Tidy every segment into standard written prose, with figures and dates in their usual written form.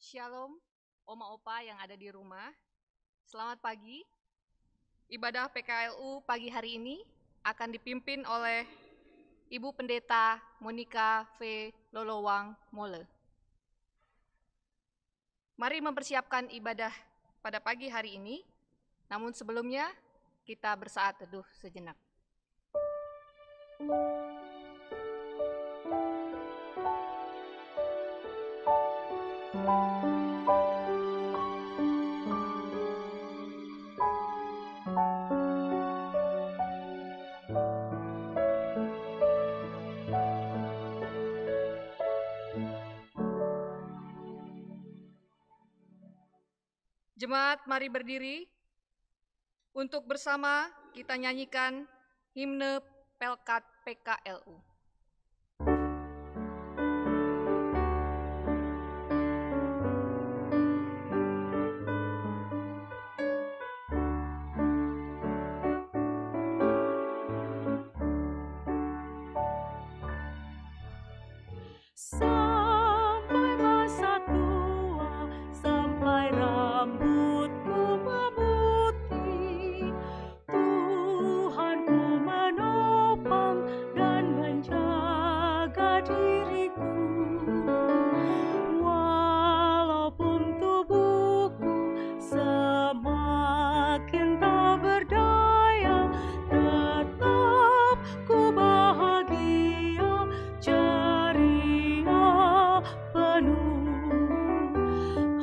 Shalom, Oma Opa yang ada di rumah. Selamat pagi. Ibadah PKLU pagi hari ini akan dipimpin oleh Ibu Pendeta Monica V. Lolowang Mole. Mari mempersiapkan ibadah pada pagi hari ini. Namun sebelumnya kita bersaat teduh sejenak. Jemaat, mari berdiri untuk bersama kita nyanyikan himne Pelkat PKLU. Sampai masa tua, sampai rambutku memutih, Tuhanku menopang dan menjaga diriku. Walaupun tubuhku semakin tak berdaya, tetap ku bahagia, ceria penuh.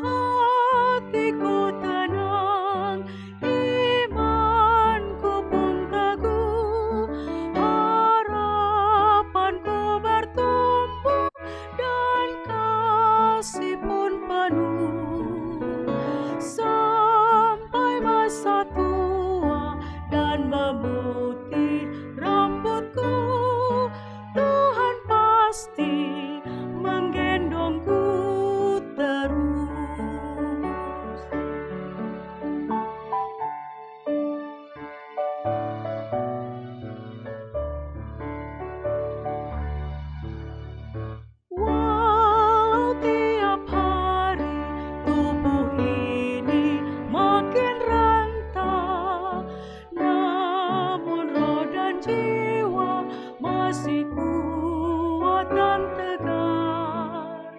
Hatiku tenang, imanku pun teguh, harapanku bertumbuh dan kasih pun penuh. Sampai masa tua dan memutih rambutku, Tuhan pasti menggendongku terus. Walau tiap hari tubuh ini makin renta, namun roh dan jiwa masih kuat dan tegar.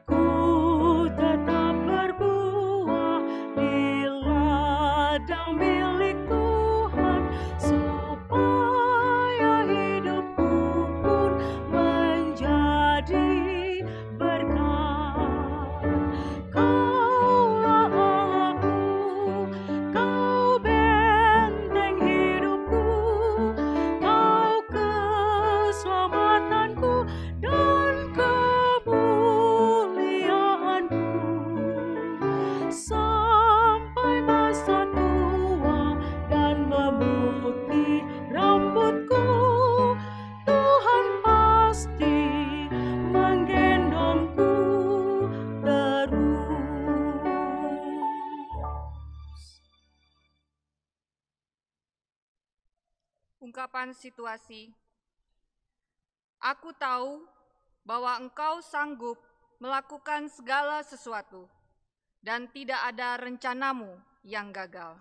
Ku tetap berbuah di ladang milik Tuhan, supaya hidupku pun menjadi berkat. Kaulah Allahku, Kau benteng hidupku, Kau keselamatanku dan kemuliaanku. Sampai masa tua dan memutih rambutku, Tuhan pasti menggendongku terus. Ungkapan situasi. Aku tahu bahwa Engkau sanggup melakukan segala sesuatu dan tidak ada rencanamu yang gagal.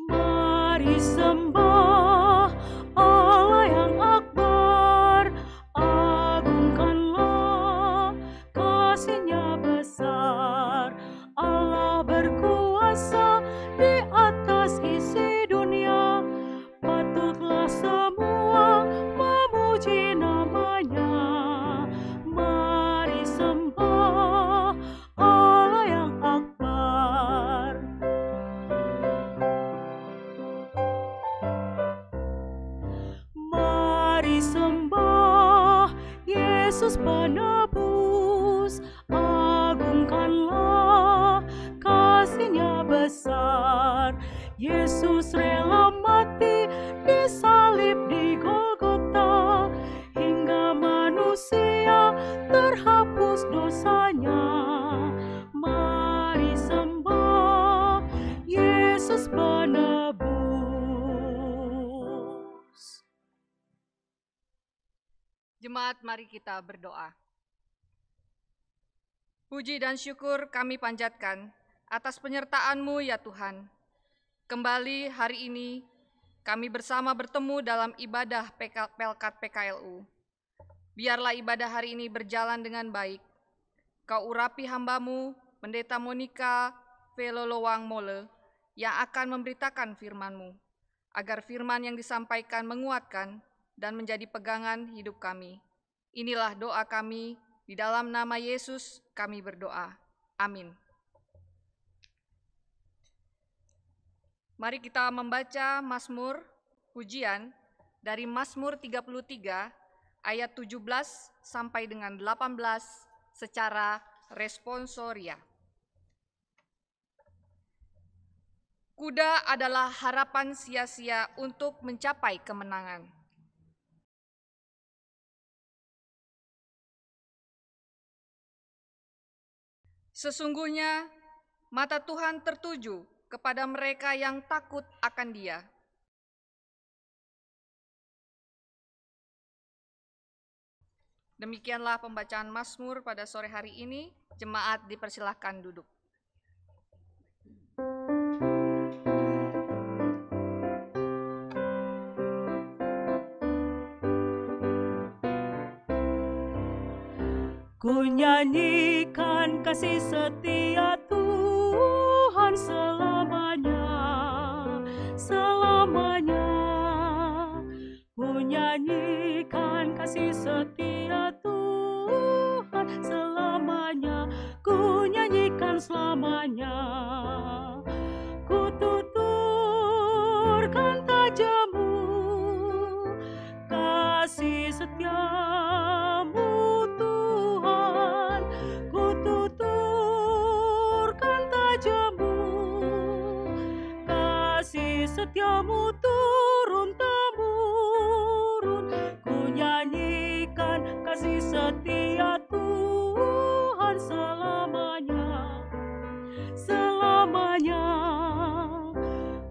Mari sembah Allah yang akbar, agungkanlah kasih-Nya besar. Allah berkuasa di atas isi dunia, patutlah semua memuji nama-Nya. Mari sembah Allah yang akbar. Mari sembah Yesus penebus, agungkanlah kasih-Nya besar. Yesus rela mati disalib di Golgota, hingga manusia terhapus dosanya. Mari sembah Yesus Jemaat, mari kita berdoa. Puji dan syukur kami panjatkan atas penyertaan-Mu ya Tuhan. Kembali hari ini kami bersama bertemu dalam ibadah Pelkat PKLU. Biarlah ibadah hari ini berjalan dengan baik. Kau urapi hamba-Mu, Pendeta Monika Velolowang Mole, yang akan memberitakan firman-Mu, agar firman yang disampaikan menguatkan dan menjadi pegangan hidup kami. Inilah doa kami, di dalam nama Yesus kami berdoa. Amin. Mari kita membaca Mazmur pujian dari Mazmur 33 ayat 17 sampai dengan 18 secara responsoria. Kuda adalah harapan sia-sia untuk mencapai kemenangan. Sesungguhnya mata Tuhan tertuju kepada mereka yang takut akan Dia. Demikianlah pembacaan Mazmur pada sore hari ini. Jemaat dipersilahkan duduk. Ku nyanyikan kasih setia Tuhan selamanya, selamanya. Ku nyanyikan kasih setia Tuhan selamanya, ku nyanyikan selamanya. Ku tuturkan tajamu, kasih setiamu Tuhan. Ku tuturkan tajamu, kasih setiamu turun-temurun. Ku nyanyikan kasih setia Tuhan selamanya, selamanya.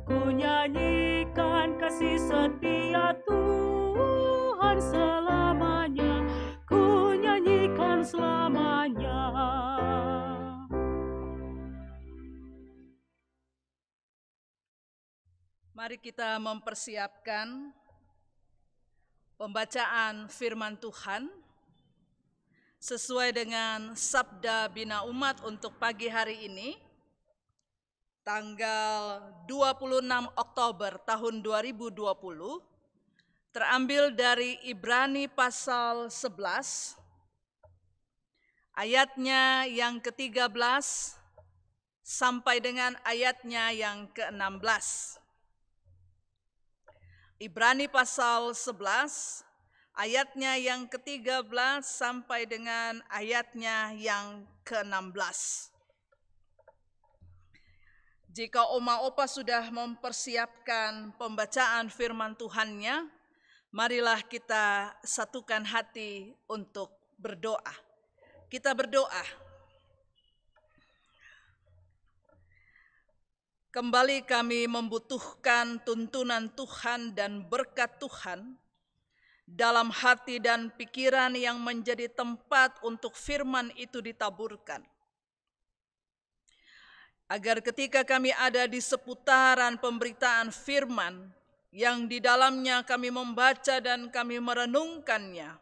Ku nyanyikan kasih setia Tuhan selamanya, ku nyanyikan selamanya. Mari kita mempersiapkan pembacaan firman Tuhan sesuai dengan Sabda Bina Umat untuk pagi hari ini, tanggal 26 Oktober tahun 2020, terambil dari Ibrani pasal 11, ayatnya yang ke-13 sampai dengan ayatnya yang ke-16. Ibrani pasal 11, ayatnya yang ke-13 sampai dengan ayatnya yang ke-16. Jika Oma Opa sudah mempersiapkan pembacaan firman Tuhannya, marilah kita satukan hati untuk berdoa. Kita berdoa. Kembali kami membutuhkan tuntunan Tuhan dan berkat Tuhan dalam hati dan pikiran yang menjadi tempat untuk firman itu ditaburkan. Agar ketika kami ada di seputaran pemberitaan firman, yang di dalamnya kami membaca dan kami merenungkannya,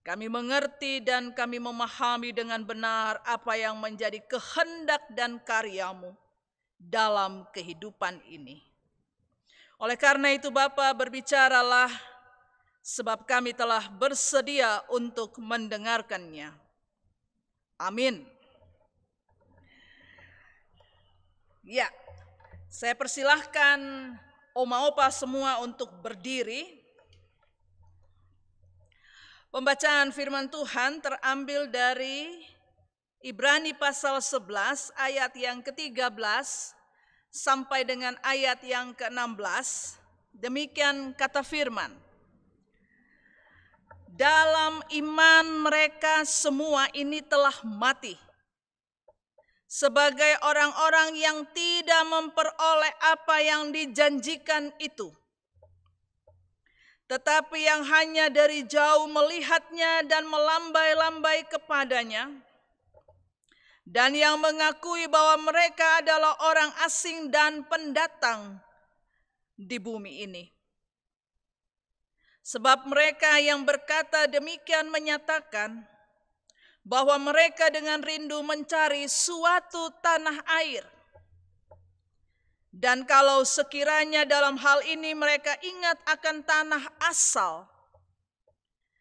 kami mengerti dan kami memahami dengan benar apa yang menjadi kehendak dan karya-Mu dalam kehidupan ini. Oleh karena itu Bapa, berbicaralah, sebab kami telah bersedia untuk mendengarkannya. Amin. Ya, saya persilahkan Oma Opa semua untuk berdiri. Pembacaan firman Tuhan terambil dari Ibrani pasal 11 ayat yang ke-13 sampai dengan ayat yang ke-16. Demikian kata firman. Dalam iman mereka semua ini telah mati sebagai orang-orang yang tidak memperoleh apa yang dijanjikan itu, tetapi yang hanya dari jauh melihatnya dan melambai-lambai kepadanya, dan yang mengakui bahwa mereka adalah orang asing dan pendatang di bumi ini. Sebab mereka yang berkata demikian menyatakan bahwa mereka dengan rindu mencari suatu tanah air. Dan kalau sekiranya dalam hal ini mereka ingat akan tanah asal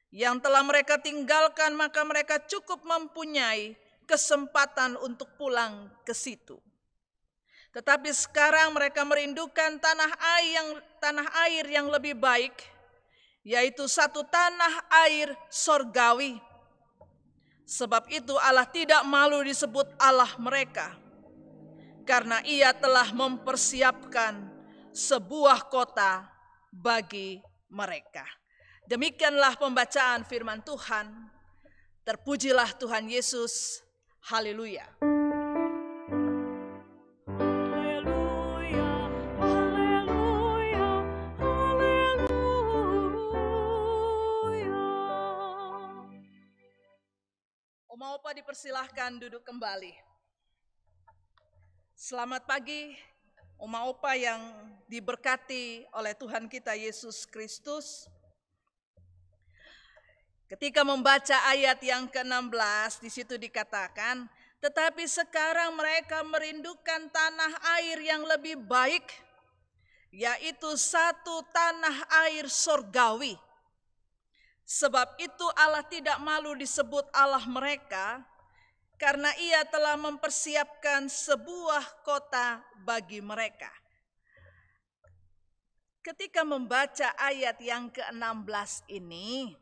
yang telah mereka tinggalkan, maka mereka cukup mempunyai kesempatan untuk pulang ke situ. Tetapi sekarang mereka merindukan tanah air yang lebih baik, yaitu satu tanah air sorgawi. Sebab itu Allah tidak malu disebut Allah mereka, karena Ia telah mempersiapkan sebuah kota bagi mereka. Demikianlah pembacaan firman Tuhan. Terpujilah Tuhan Yesus. Haleluya. Oma Opa dipersilahkan duduk kembali. Selamat pagi, Oma Opa yang diberkati oleh Tuhan kita Yesus Kristus. Ketika membaca ayat yang ke-16, di situ dikatakan, tetapi sekarang mereka merindukan tanah air yang lebih baik, yaitu satu tanah air sorgawi. Sebab itu Allah tidak malu disebut Allah mereka, karena Ia telah mempersiapkan sebuah kota bagi mereka. Ketika membaca ayat yang ke-16 ini,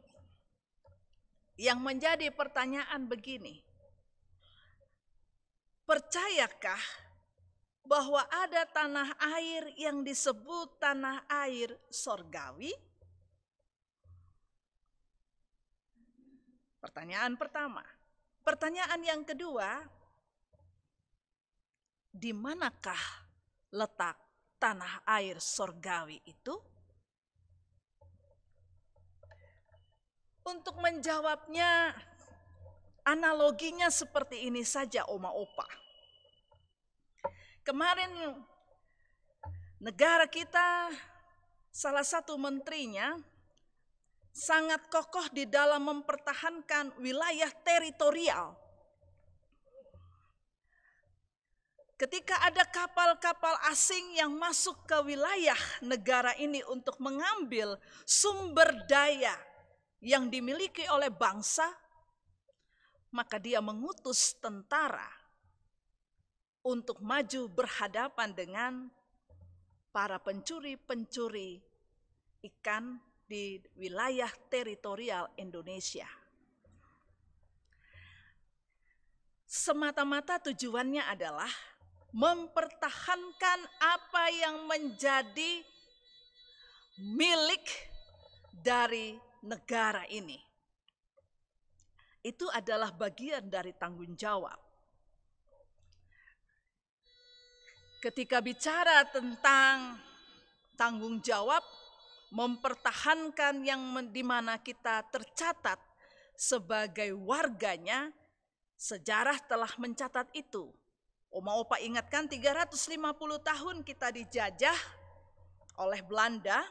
yang menjadi pertanyaan begini, percayakah bahwa ada tanah air yang disebut tanah air sorgawi? Pertanyaan pertama. Pertanyaan yang kedua, di manakah letak tanah air sorgawi itu? Untuk menjawabnya, analoginya seperti ini saja, Oma Opa. Kemarin negara kita, salah satu menterinya sangat kokoh di dalam mempertahankan wilayah teritorial. Ketika ada kapal-kapal asing yang masuk ke wilayah negara ini untuk mengambil sumber daya yang dimiliki oleh bangsa, maka dia mengutus tentara untuk maju berhadapan dengan para pencuri-pencuri ikan di wilayah teritorial Indonesia. Semata-mata tujuannya adalah mempertahankan apa yang menjadi milik dari negara ini. Itu adalah bagian dari tanggung jawab. Ketika bicara tentang tanggung jawab, mempertahankan yang di mana kita tercatat sebagai warganya, sejarah telah mencatat itu. Oma Opa ingatkan 350 tahun kita dijajah oleh Belanda.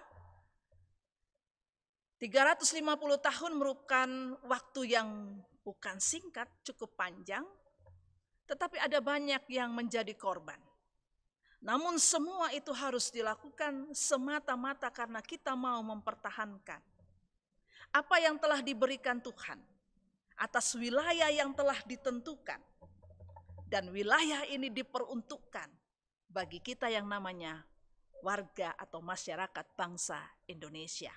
350 tahun merupakan waktu yang bukan singkat, cukup panjang, tetapi ada banyak yang menjadi korban. Namun semua itu harus dilakukan semata-mata karena kita mau mempertahankan apa yang telah diberikan Tuhan atas wilayah yang telah ditentukan. Dan wilayah ini diperuntukkan bagi kita yang namanya warga atau masyarakat bangsa Indonesia.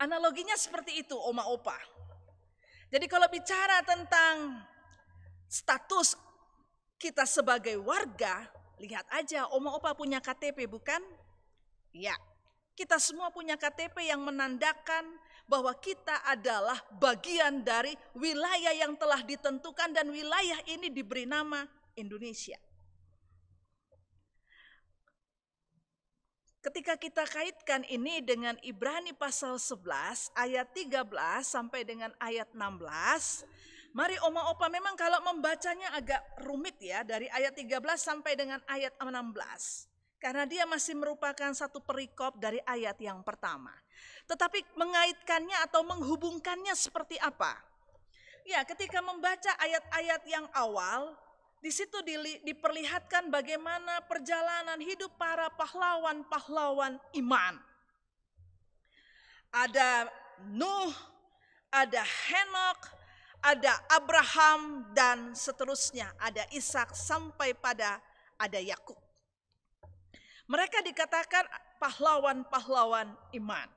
Analoginya seperti itu, Oma Opa. Jadi kalau bicara tentang status kita sebagai warga, lihat aja Oma Opa punya KTP bukan? Ya, kita semua punya KTP yang menandakan bahwa kita adalah bagian dari wilayah yang telah ditentukan dan wilayah ini diberi nama Indonesia. ketika kita kaitkan ini dengan Ibrani pasal 11 ayat 13 sampai dengan ayat 16, mari Oma Opa memang kalau membacanya agak rumit ya, dari ayat 13 sampai dengan ayat 16. Karena dia masih merupakan satu perikop dari ayat yang pertama. Tetapi mengaitkannya atau menghubungkannya seperti apa? Ya, ketika membaca ayat-ayat yang awal, di situ diperlihatkan bagaimana perjalanan hidup para pahlawan-pahlawan iman. Ada Nuh, ada Henok, ada Abraham, dan seterusnya. Ada Ishak sampai pada ada Yakub. Mereka dikatakan pahlawan-pahlawan iman.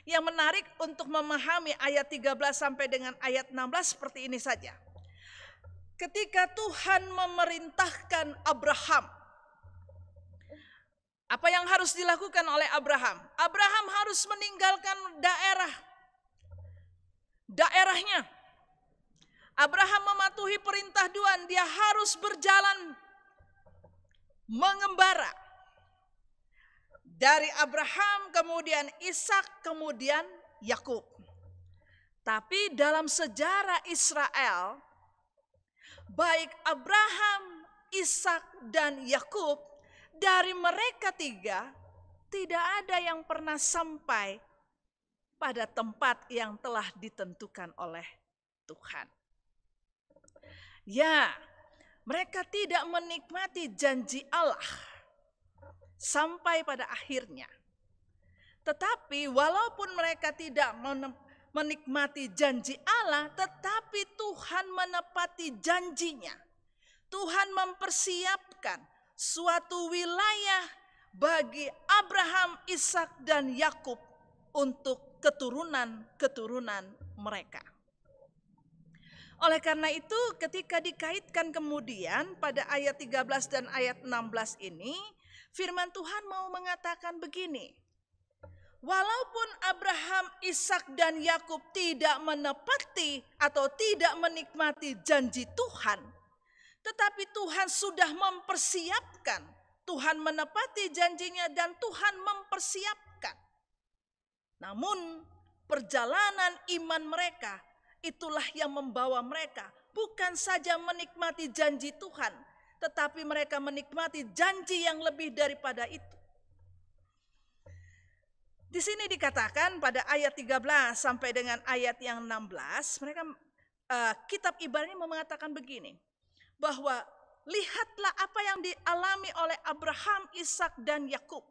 Yang menarik untuk memahami ayat 13 sampai dengan ayat 16 seperti ini saja. Ketika Tuhan memerintahkan Abraham, apa yang harus dilakukan oleh Abraham? Abraham harus meninggalkan daerahnya. Abraham mematuhi perintah Tuhan, dia harus berjalan mengembara. Dari Abraham, kemudian Ishak, kemudian Yakub. Tapi dalam sejarah Israel, baik Abraham, Ishak, dan Yakub, dari mereka tiga, tidak ada yang pernah sampai pada tempat yang telah ditentukan oleh Tuhan. Ya, mereka tidak menikmati janji Allah sampai pada akhirnya. Tetapi walaupun mereka tidak menikmati janji Allah, tetapi Tuhan menepati janjinya. Tuhan mempersiapkan suatu wilayah bagi Abraham, Ishak, dan Yakub untuk keturunan-keturunan mereka. Oleh karena itu, ketika dikaitkan kemudian pada ayat 13 dan ayat 16 ini, firman Tuhan mau mengatakan begini. Walaupun Abraham, Ishak, dan Yakub tidak menepati atau tidak menikmati janji Tuhan, tetapi Tuhan sudah mempersiapkan. Tuhan menepati janjinya dan Tuhan mempersiapkan. Namun perjalanan iman mereka itulah yang membawa mereka bukan saja menikmati janji Tuhan, tetapi mereka menikmati janji yang lebih daripada itu. Di sini dikatakan pada ayat 13 sampai dengan ayat yang 16, kitab Ibrani mengatakan begini, bahwa lihatlah apa yang dialami oleh Abraham, Ishak, dan Yakub.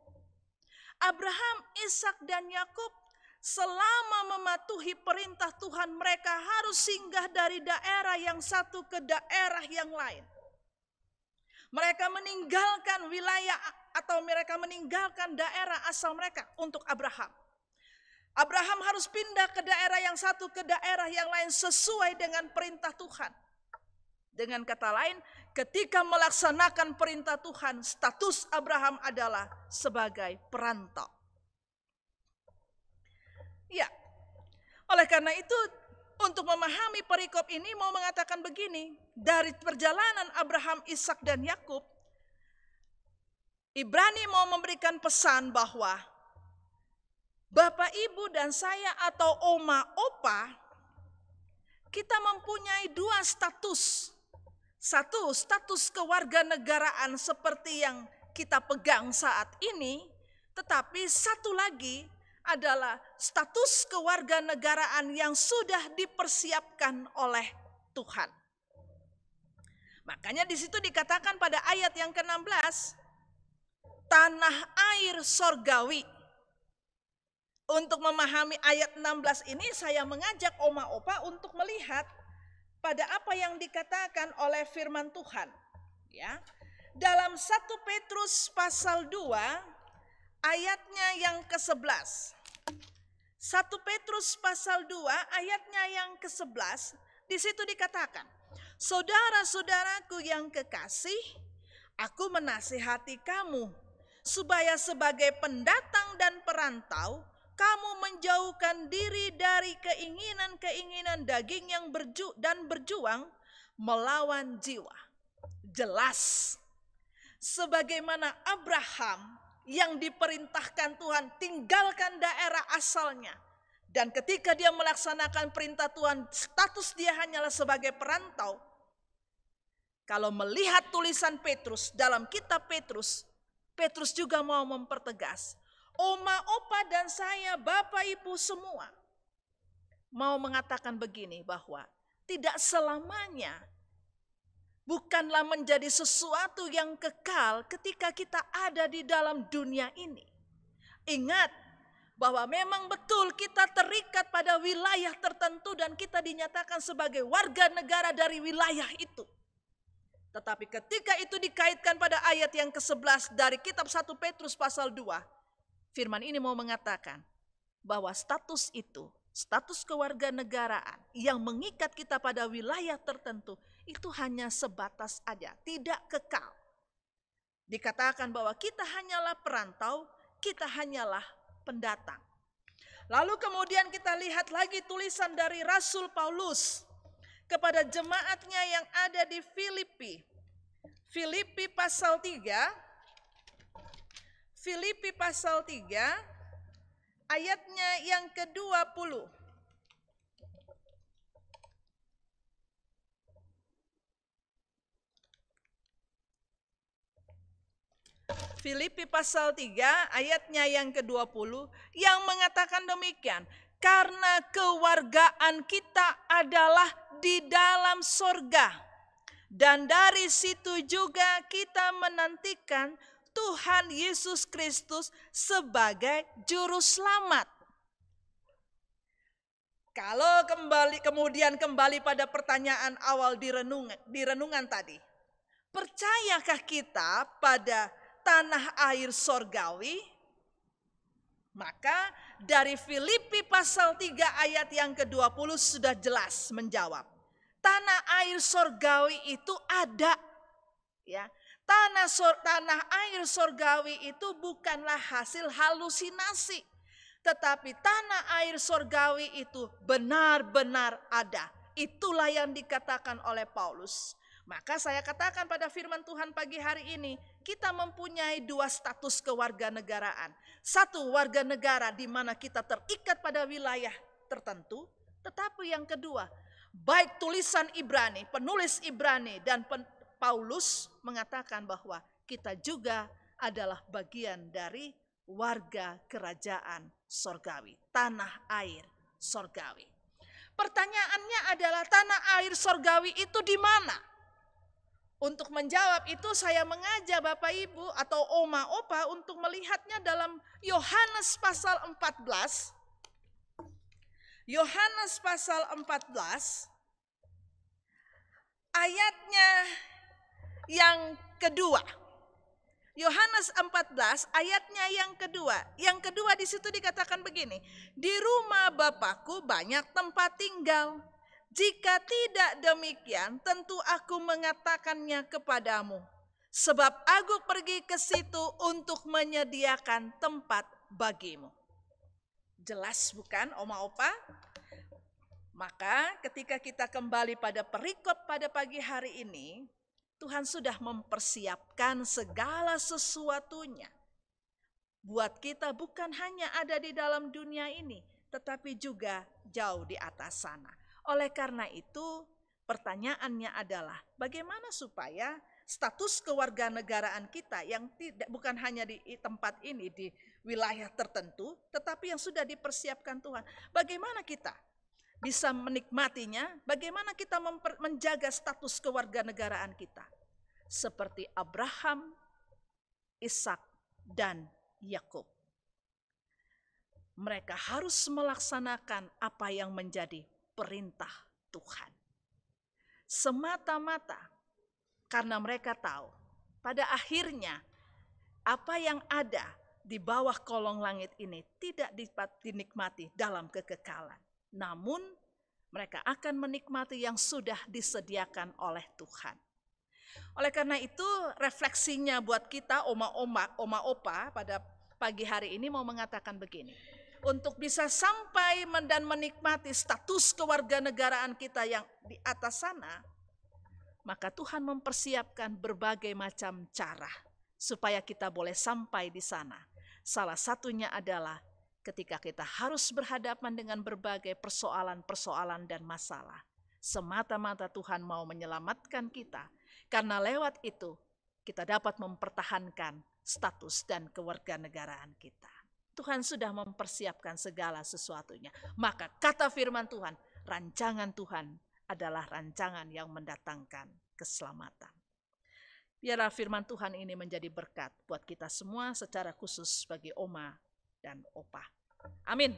Abraham, Ishak, dan Yakub selama mematuhi perintah Tuhan, mereka harus singgah dari daerah yang satu ke daerah yang lain. Mereka meninggalkan wilayah atau mereka meninggalkan daerah asal mereka untuk Abraham. Abraham harus pindah ke daerah yang satu ke daerah yang lain sesuai dengan perintah Tuhan. Dengan kata lain, ketika melaksanakan perintah Tuhan, status Abraham adalah sebagai perantau. Ya, oleh karena itu untuk memahami perikop ini mau mengatakan begini, dari perjalanan Abraham, Ishak, dan Yakub, Ibrani mau memberikan pesan bahwa Bapak, Ibu, dan saya atau Oma, Opa, kita mempunyai dua status. Satu, status kewarganegaraan seperti yang kita pegang saat ini, tetapi satu lagi adalah status kewarganegaraan yang sudah dipersiapkan oleh Tuhan. Makanya di situ dikatakan pada ayat yang ke-16, tanah air sorgawi. Untuk memahami ayat 16 ini saya mengajak Oma Opa untuk melihat pada apa yang dikatakan oleh firman Tuhan. Ya, dalam 1 Petrus pasal 2 ayatnya yang ke-11. 1 Petrus pasal 2 ayatnya yang ke-11, di situ dikatakan, saudara-saudaraku yang kekasih, aku menasihati kamu supaya sebagai pendatang dan perantau kamu menjauhkan diri dari keinginan-keinginan daging yang berjuang melawan jiwa. Jelas, sebagaimana Abraham, yang diperintahkan Tuhan, tinggalkan daerah asalnya. Dan ketika dia melaksanakan perintah Tuhan, status dia hanyalah sebagai perantau. Kalau melihat tulisan Petrus dalam kitab Petrus, Petrus juga mau mempertegas. Oma, opa, dan saya, bapak, ibu semua mau mengatakan begini, bahwa tidak selamanya bukanlah menjadi sesuatu yang kekal ketika kita ada di dalam dunia ini. Ingat bahwa memang betul kita terikat pada wilayah tertentu dan kita dinyatakan sebagai warga negara dari wilayah itu. Tetapi ketika itu dikaitkan pada ayat yang ke-11 dari kitab 1 Petrus pasal 2, firman ini mau mengatakan bahwa status itu, status kewarganegaraan yang mengikat kita pada wilayah tertentu, itu hanya sebatas aja, tidak kekal. Dikatakan bahwa kita hanyalah perantau, kita hanyalah pendatang. Lalu kemudian kita lihat lagi tulisan dari Rasul Paulus kepada jemaatnya yang ada di Filipi. Filipi pasal 3. Filipi pasal 3 ayatnya yang ke-20. Filipi pasal 3 ayatnya yang ke-20 yang mengatakan demikian. Karena kewargaan kita adalah di dalam sorga. Dan dari situ juga kita menantikan Tuhan Yesus Kristus sebagai juru selamat. Kalau kemudian kembali pada pertanyaan awal di renungan tadi. Percayakah kita pada tanah air sorgawi? Maka dari Filipi pasal 3 ayat yang ke-20 sudah jelas menjawab. Tanah air sorgawi itu ada. Ya, tanah air sorgawi itu bukanlah hasil halusinasi. Tetapi tanah air sorgawi itu benar-benar ada. Itulah yang dikatakan oleh Paulus. Maka saya katakan pada firman Tuhan pagi hari ini, kita mempunyai dua status kewarganegaraan. Satu, warga negara di mana kita terikat pada wilayah tertentu. Tetapi yang kedua, baik tulisan Ibrani, penulis Ibrani dan Paulus mengatakan bahwa kita juga adalah bagian dari warga kerajaan sorgawi, tanah air sorgawi. Pertanyaannya adalah tanah air sorgawi itu di mana? Untuk menjawab itu saya mengajak Bapak Ibu atau Oma Opa untuk melihatnya dalam Yohanes pasal 14. Yohanes pasal 14 ayatnya yang kedua. Yohanes 14 ayatnya yang kedua. Yang kedua di situ dikatakan begini. Di rumah Bapakku banyak tempat tinggal. Jika tidak demikian, tentu aku mengatakannya kepadamu. Sebab aku pergi ke situ untuk menyediakan tempat bagimu. Jelas bukan, Oma Opa? Maka ketika kita kembali pada perikop pada pagi hari ini, Tuhan sudah mempersiapkan segala sesuatunya. Buat kita bukan hanya ada di dalam dunia ini, tetapi juga jauh di atas sana. Oleh karena itu, pertanyaannya adalah bagaimana supaya status kewarganegaraan kita yang bukan hanya di tempat ini, di wilayah tertentu, tetapi yang sudah dipersiapkan Tuhan. Bagaimana kita bisa menikmatinya, bagaimana kita menjaga status kewarganegaraan kita. Seperti Abraham, Ishak, dan Yakub. Mereka harus melaksanakan apa yang menjadi perintah Tuhan. Semata-mata karena mereka tahu pada akhirnya apa yang ada di bawah kolong langit ini tidak dinikmati dalam kekekalan. Namun mereka akan menikmati yang sudah disediakan oleh Tuhan. Oleh karena itu refleksinya buat kita oma opa pada pagi hari ini mau mengatakan begini. Untuk bisa sampai dan menikmati status kewarganegaraan kita yang di atas sana, maka Tuhan mempersiapkan berbagai macam cara supaya kita boleh sampai di sana. Salah satunya adalah ketika kita harus berhadapan dengan berbagai persoalan-persoalan dan masalah. Semata-mata Tuhan mau menyelamatkan kita, karena lewat itu kita dapat mempertahankan status dan kewarganegaraan kita. Tuhan sudah mempersiapkan segala sesuatunya. Maka kata firman Tuhan, rancangan Tuhan adalah rancangan yang mendatangkan keselamatan. Biarlah firman Tuhan ini menjadi berkat buat kita semua, secara khusus bagi Oma dan Opa. Amin.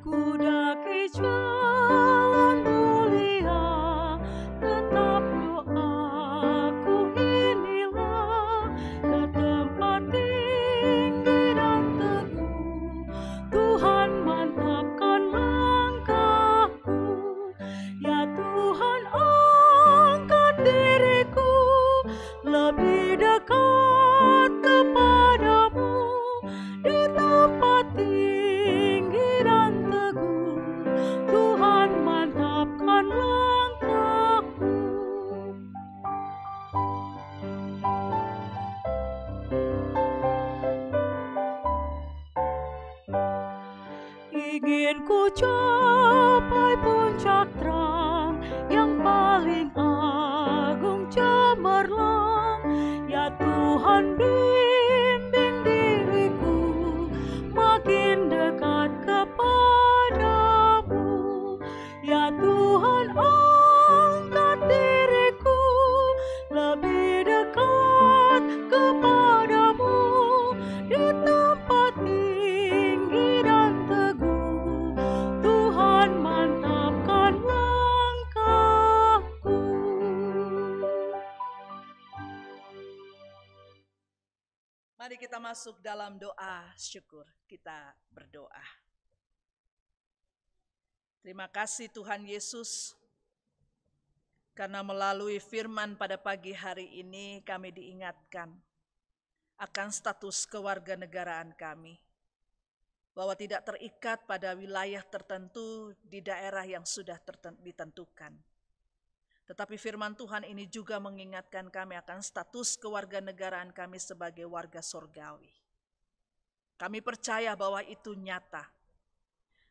Kudaki jalan mulia, tetap doaku inilah, ke tempat tinggi dan teguh, Tuhan mantapkan langkahku. Ya Tuhan, angkat diriku lebih dekat kepadamu, di tempat tinggi dan teguh, Tuhan mantapkan langkahku. Ingin ku capai puncak terang yang paling agung cemerlang. Ya Tuhan, bimbing diriku makin dekat kepadamu. Ya Tuhan, angkat diriku lebih dekat kepadamu, di tempat tinggi dan teguh, Tuhan mantapkan langkahku. Mari kita masuk dalam doa syukur. Kita berdoa. Terima kasih Tuhan Yesus, karena melalui firman pada pagi hari ini kami diingatkan akan status kewarganegaraan kami, bahwa tidak terikat pada wilayah tertentu di daerah yang sudah ditentukan. Tetapi firman Tuhan ini juga mengingatkan kami akan status kewarganegaraan kami sebagai warga sorgawi. Kami percaya bahwa itu nyata.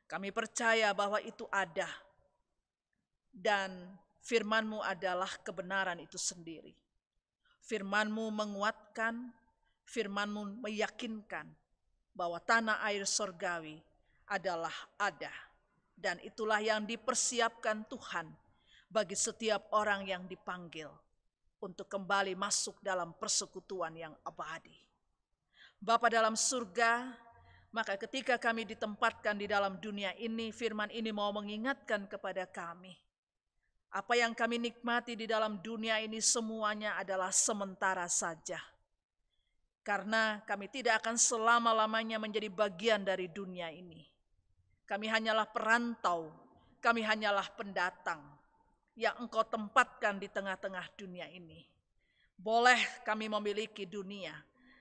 Kami percaya bahwa itu ada. Dan firman-Mu adalah kebenaran itu sendiri. Firman-Mu menguatkan, firman-Mu meyakinkan bahwa tanah air sorgawi adalah ada. Dan itulah yang dipersiapkan Tuhan bagi setiap orang yang dipanggil untuk kembali masuk dalam persekutuan yang abadi. Bapa dalam surga, maka ketika kami ditempatkan di dalam dunia ini, firman ini mau mengingatkan kepada kami, apa yang kami nikmati di dalam dunia ini semuanya adalah sementara saja. Karena kami tidak akan selama-lamanya menjadi bagian dari dunia ini. Kami hanyalah perantau, kami hanyalah pendatang yang Engkau tempatkan di tengah-tengah dunia ini. Boleh kami memiliki dunia,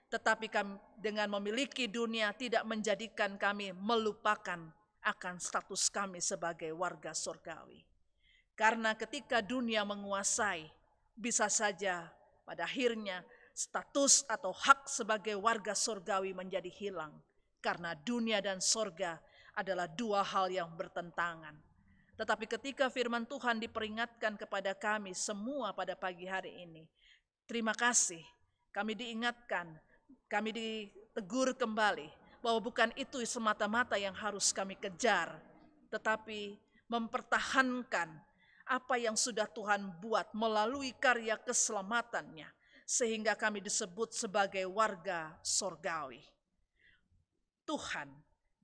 tetapi kami dengan memiliki dunia tidak menjadikan kami melupakan akan status kami sebagai warga surgawi. Karena ketika dunia menguasai, bisa saja pada akhirnya status atau hak sebagai warga surgawi menjadi hilang. Karena dunia dan surga adalah dua hal yang bertentangan. Tetapi ketika firman Tuhan diperingatkan kepada kami semua pada pagi hari ini, terima kasih, kami diingatkan, kami ditegur kembali bahwa bukan itu semata-mata yang harus kami kejar, tetapi mempertahankan apa yang sudah Tuhan buat melalui karya keselamatannya, sehingga kami disebut sebagai warga sorgawi. Tuhan,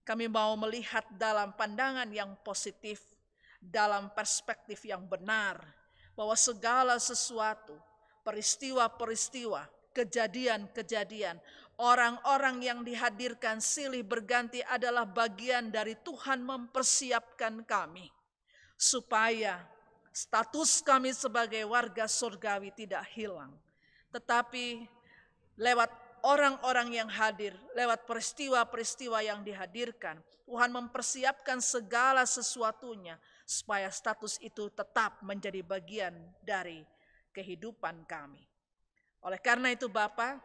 kami mau melihat dalam pandangan yang positif, dalam perspektif yang benar, bahwa segala sesuatu, peristiwa-peristiwa, kejadian-kejadian, orang-orang yang dihadirkan silih berganti adalah bagian dari Tuhan mempersiapkan kami, supaya status kami sebagai warga surgawi tidak hilang. Tetapi lewat orang-orang yang hadir, lewat peristiwa-peristiwa yang dihadirkan, Tuhan mempersiapkan segala sesuatunya supaya status itu tetap menjadi bagian dari kehidupan kami. Oleh karena itu Bapa,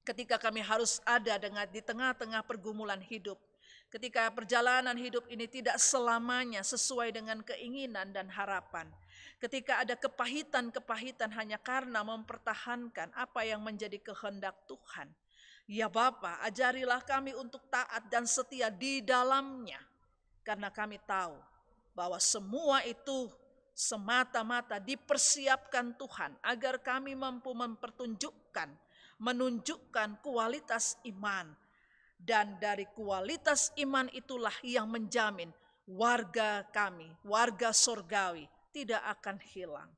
ketika kami harus ada di tengah-tengah pergumulan hidup, ketika perjalanan hidup ini tidak selamanya sesuai dengan keinginan dan harapan, ketika ada kepahitan-kepahitan hanya karena mempertahankan apa yang menjadi kehendak Tuhan, ya Bapa, ajarilah kami untuk taat dan setia di dalamnya. Karena kami tahu bahwa semua itu semata-mata dipersiapkan Tuhan agar kami mampu menunjukkan kualitas iman. Dan dari kualitas iman itulah yang menjamin warga kami, warga surgawi, tidak akan hilang.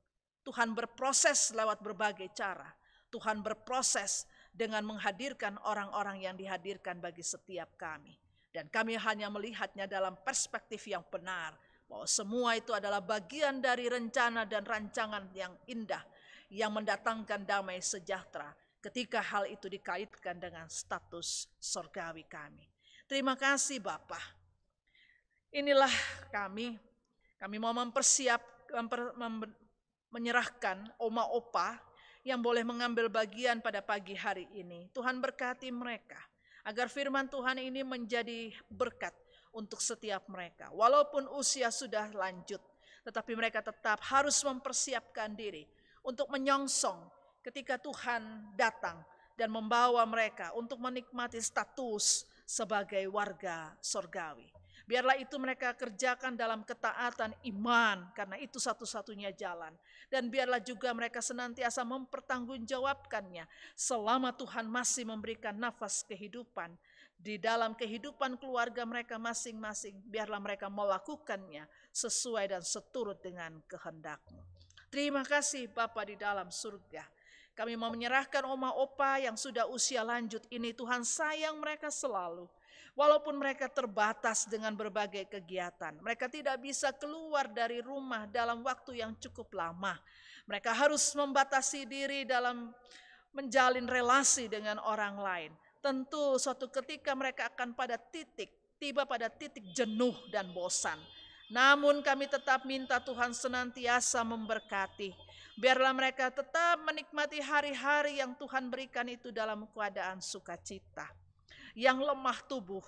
Tuhan berproses lewat berbagai cara. Tuhan berproses dengan menghadirkan orang-orang yang dihadirkan bagi setiap kami. Dan kami hanya melihatnya dalam perspektif yang benar, bahwa semua itu adalah bagian dari rencana dan rancangan yang indah, yang mendatangkan damai sejahtera, ketika hal itu dikaitkan dengan status surgawi kami. Terima kasih Bapa. Inilah kami mau menyerahkan oma opa yang boleh mengambil bagian pada pagi hari ini. Tuhan berkati mereka, agar firman Tuhan ini menjadi berkat untuk setiap mereka. Walaupun usia sudah lanjut, tetapi mereka tetap harus mempersiapkan diri untuk menyongsong ketika Tuhan datang dan membawa mereka untuk menikmati status sebagai warga surgawi. Biarlah itu mereka kerjakan dalam ketaatan iman, karena itu satu-satunya jalan. Dan biarlah juga mereka senantiasa mempertanggungjawabkannya selama Tuhan masih memberikan nafas kehidupan. Di dalam kehidupan keluarga mereka masing-masing, biarlah mereka melakukannya sesuai dan seturut dengan kehendak-Mu. Terima kasih Bapa di dalam surga. Kami mau menyerahkan oma opa yang sudah usia lanjut ini, Tuhan sayang mereka selalu. Walaupun mereka terbatas dengan berbagai kegiatan, mereka tidak bisa keluar dari rumah dalam waktu yang cukup lama. Mereka harus membatasi diri dalam menjalin relasi dengan orang lain. Tentu suatu ketika mereka akan tiba pada titik jenuh dan bosan. Namun kami tetap minta Tuhan senantiasa memberkati. Biarlah mereka tetap menikmati hari-hari yang Tuhan berikan itu dalam keadaan sukacita. Yang lemah tubuh,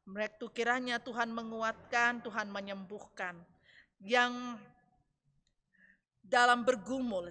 mereka kiranya Tuhan menguatkan, Tuhan menyembuhkan. Yang dalam bergumul,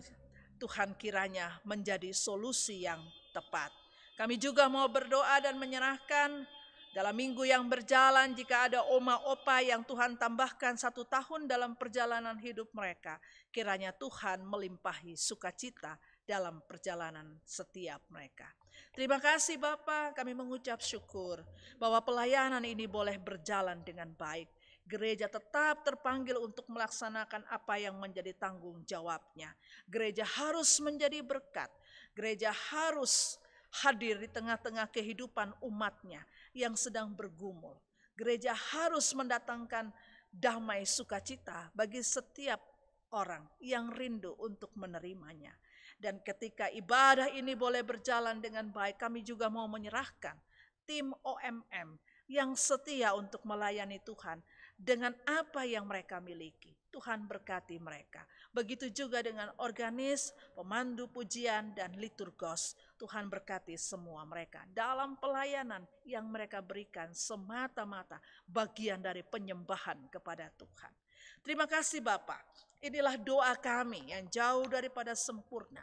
Tuhan kiranya menjadi solusi yang tepat. Kami juga mau berdoa dan menyerahkan dalam minggu yang berjalan, jika ada oma opa yang Tuhan tambahkan 1 tahun dalam perjalanan hidup mereka, kiranya Tuhan melimpahi sukacita dalam perjalanan setiap mereka. Terima kasih Bapa, kami mengucap syukur bahwa pelayanan ini boleh berjalan dengan baik. Gereja tetap terpanggil untuk melaksanakan apa yang menjadi tanggung jawabnya. Gereja harus menjadi berkat. Gereja harus hadir di tengah-tengah kehidupan umatnya yang sedang bergumul. Gereja harus mendatangkan damai sukacita bagi setiap orang yang rindu untuk menerimanya. Dan ketika ibadah ini boleh berjalan dengan baik, kami juga mau menyerahkan tim OMM yang setia untuk melayani Tuhan dengan apa yang mereka miliki. Tuhan berkati mereka. Begitu juga dengan organis, pemandu pujian, dan liturgos. Tuhan berkati semua mereka dalam pelayanan yang mereka berikan semata-mata bagian dari penyembahan kepada Tuhan. Terima kasih Bapak. Inilah doa kami yang jauh daripada sempurna.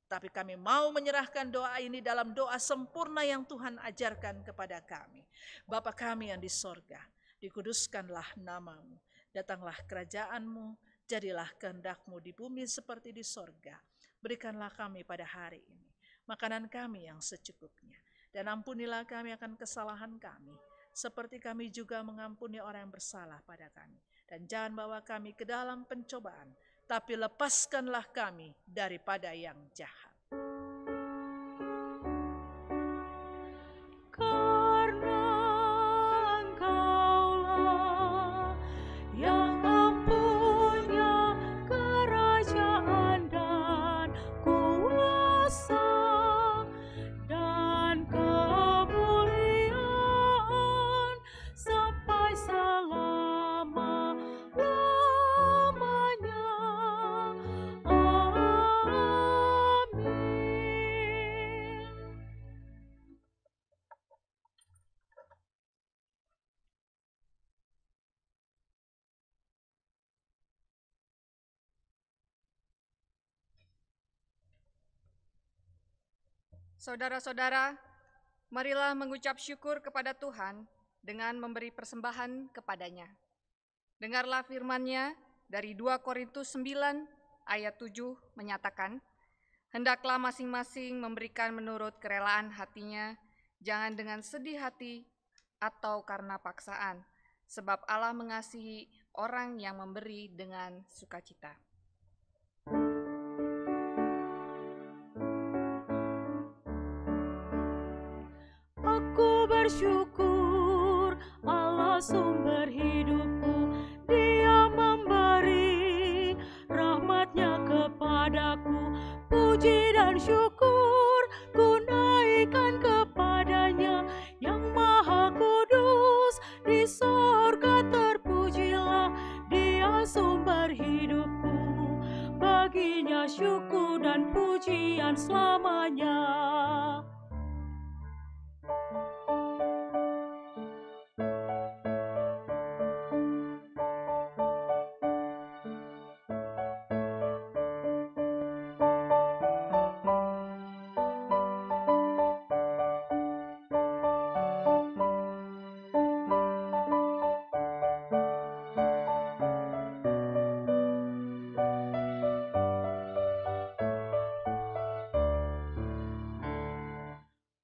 Tapi kami mau menyerahkan doa ini dalam doa sempurna yang Tuhan ajarkan kepada kami. Bapa kami yang di sorga, dikuduskanlah namamu. Datanglah kerajaan-Mu, jadilah kehendak-Mu di bumi seperti di sorga. Berikanlah kami pada hari ini makanan kami yang secukupnya. Dan ampunilah kami akan kesalahan kami, seperti kami juga mengampuni orang yang bersalah pada kami. Dan jangan bawa kami ke dalam pencobaan, tapi lepaskanlah kami daripada yang jahat. Karena Engkaulah yang mempunyai kuasa dan kemuliaan sampai selama-lamanya. Amin. Saudara-saudara, marilah mengucap syukur kepada Tuhan dengan memberi persembahan kepadanya. Dengarlah firman-Nya dari 2 Korintus 9 ayat 7 menyatakan, hendaklah masing-masing memberikan menurut kerelaan hatinya, jangan dengan sedih hati atau karena paksaan, sebab Allah mengasihi orang yang memberi dengan sukacita. Aku bersyukur Allah sumber hidupku, Dia memberi rahmat-Nya kepadaku. Puji dan syukur ku naikkan kepadanya, yang maha kudus di sorga terpujilah, Dia sumber hidupku. Baginya syukur dan pujian selamanya.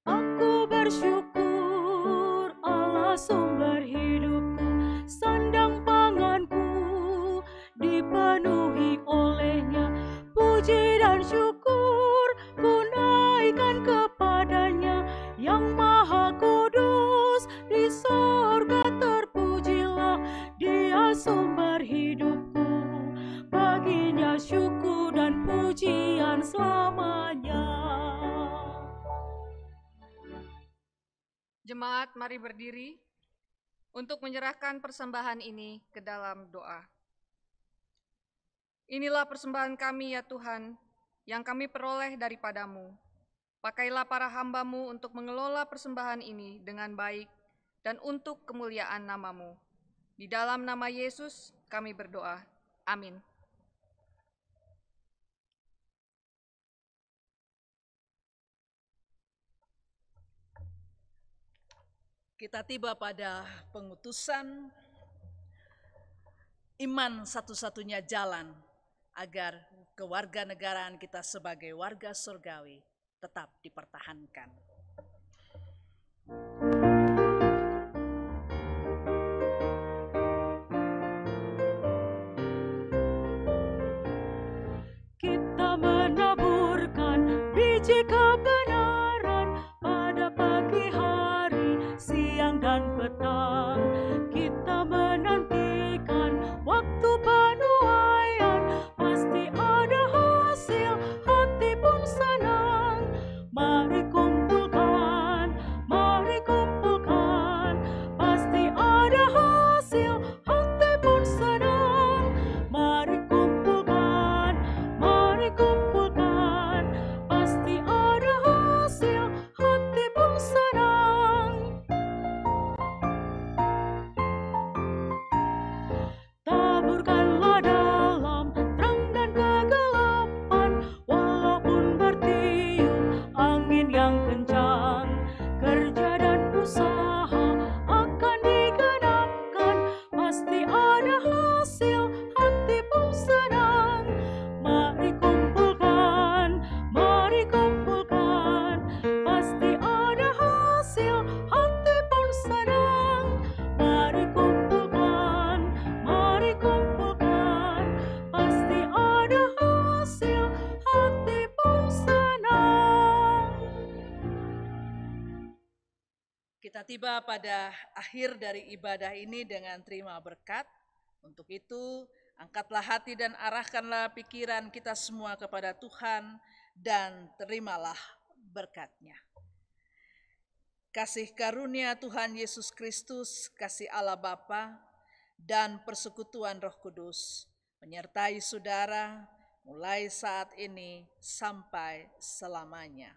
Aku bersyukur Allah sumber hidupku, sandang panganku dipenuhi olehnya. Puji dan syukur ku naikkan kepadanya, yang maha kudus di sorga terpujilah, Dia sumber hidupku. Baginya syukur dan pujian selamanya. Jemaat, mari berdiri untuk menyerahkan persembahan ini ke dalam doa. Inilah persembahan kami ya Tuhan, yang kami peroleh daripada-Mu. Pakailah para hamba-Mu untuk mengelola persembahan ini dengan baik dan untuk kemuliaan nama-Mu. Di dalam nama Yesus kami berdoa. Amin. Kita tiba pada pengutusan iman satu-satunya jalan agar kewarganegaraan kita sebagai warga surgawi tetap dipertahankan. Kita menaburkan biji kebenaran pada pagi hari, siang dan petang. Kita menantikan waktu penuaian, pasti ada hasil, hati pun senang. Mari kumpulkan, pasti ada hasil, hati pun senang. Mari kumpulkan, pasti ada hasil, hati pun senang. Taburkanlah dalam terang dan kegelapan, walaupun bertiup angin yang kencang. Kerja dan usaha akan digenapkan, pasti ada hasil, hati pun senang. Mari kumpulkan, pasti ada hasil, hati pun senang. Mari kumpulkan, pasti ada hasil, hati pun senang. Kita tiba pada akhir dari ibadah ini dengan terima berkat. Untuk itu, angkatlah hati dan arahkanlah pikiran kita semua kepada Tuhan dan terimalah berkat-Nya. Kasih karunia Tuhan Yesus Kristus, kasih Allah Bapa, dan persekutuan Roh Kudus menyertai saudara mulai saat ini sampai selamanya.